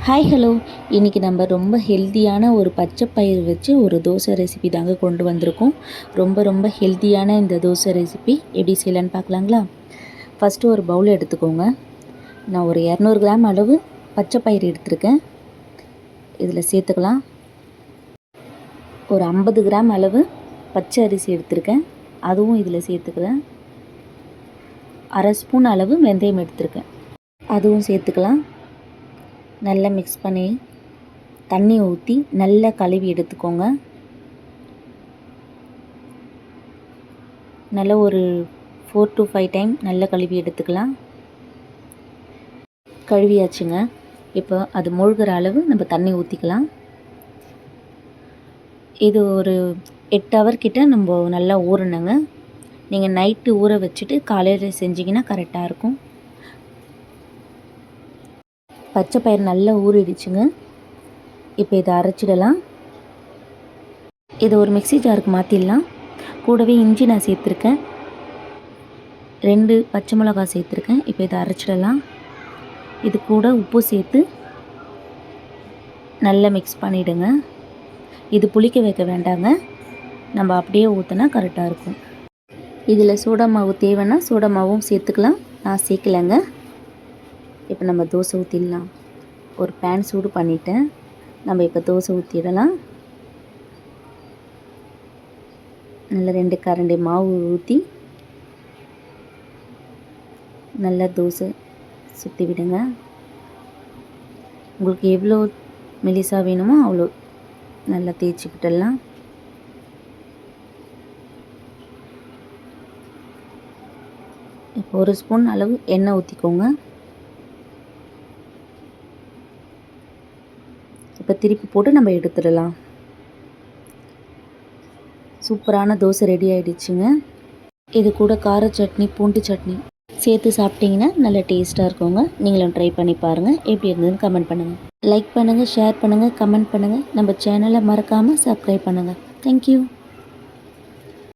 Hi hello, இன்றைக்கி நம்ம ரொம்ப ஹெல்த்தியான ஒரு பச்சை பயிர் வச்சு ஒரு தோசை ரெசிபி தாங்க கொண்டு வந்திருக்கோம். ரொம்ப ஹெல்த்தியான இந்த தோசை ரெசிபி எப்படி செய்யலான்னு பார்க்கலாங்களா? ஃபஸ்ட்டு ஒரு பவுல் எடுத்துக்கோங்க. நான் ஒரு 200 கிராம் அளவு பச்சை பயிர் எடுத்திருக்கேன். இதில் சேர்த்துக்கலாம். ஒரு 50 கிராம் அளவு பச்சை அரிசி எடுத்திருக்கேன், அதுவும் இதில் சேர்த்துக்கிறேன். அரை ஸ்பூன் அளவு வெந்தயம் எடுத்திருக்கேன், அதுவும் சேர்த்துக்கலாம். நல்லா மிக்ஸ் பண்ணி தண்ணி ஊற்றி நல்லா கழுவி எடுத்துக்கோங்க. நல்லா ஒரு 4 to 5 டைம் நல்லா கழுவி எடுத்துக்கலாம். கழுவியாச்சுங்க. இப்போ அது மூழ்கிற அளவு நம்ம தண்ணி ஊற்றிக்கலாம். இது ஒரு 8 ஹவர் கிட்ட நம்ம நல்லா ஊறணுங்க. நீங்கள் நைட்டு ஊற வச்சுட்டு காலையில் செஞ்சிங்கன்னா கரெக்டாக இருக்கும். பச்சை பயிர் நல்லா ஊறிடுச்சுங்க. இப்போ இதை அரைச்சிடலாம். இதை ஒரு மிக்ஸி ஜாருக்கு மாற்றிடலாம். கூடவே இஞ்சி நான் சேர்த்துருக்கேன், 2 பச்சை மிளகாய் சேர்த்துருக்கேன். இப்போ இதை அரைச்சிடலாம். இது கூட உப்பு சேர்த்து நல்லா மிக்ஸ் பண்ணிவிடுங்க. இது புளிக்க வைக்க வேண்டாங்க, நம்ம அப்படியே ஊற்றினா கரெக்டாக இருக்கும். இதில் சோடா மாவு தேவைன்னா சோடா மாவும் சேர்த்துக்கலாம், நான் சேர்க்கலைங்க. இப்போ நம்ம தோசை ஊற்றிடலாம். ஒரு பேன் சூடு பண்ணிவிட்டேன். நம்ம இப்போ தோசை ஊற்றிடலாம். நல்லா 2 கரண்டி மாவு ஊற்றி நல்லா தோசை சுற்றி விடுங்க. உங்களுக்கு எவ்வளோ மெலிசாக வேணுமோ அவ்வளோ நல்லா தேய்ச்சிக்கிட்டலாம். இப்போ ஒரு ஸ்பூன் அளவு எண்ணெய் ஊற்றிக்கோங்க. இப்போ திருப்பி போட்டு நம்ம எடுத்துடலாம். சூப்பரான தோசை ரெடி ஆகிடுச்சுங்க. இது கூட கார சட்னி, பூண்டு சட்னி சேர்த்து சாப்பிட்டிங்கன்னா நல்ல டேஸ்ட்டாக இருக்குங்க. நீங்களும் ட்ரை பண்ணி பாருங்கள். எப்படி இருந்ததுன்னு கமெண்ட் பண்ணுங்கள். லைக் பண்ணுங்கள், ஷேர் பண்ணுங்கள், கமெண்ட் பண்ணுங்கள். நம்ம சேனலை மறக்காமல் சப்ஸ்கிரைப் பண்ணுங்கள். தேங்க்யூ.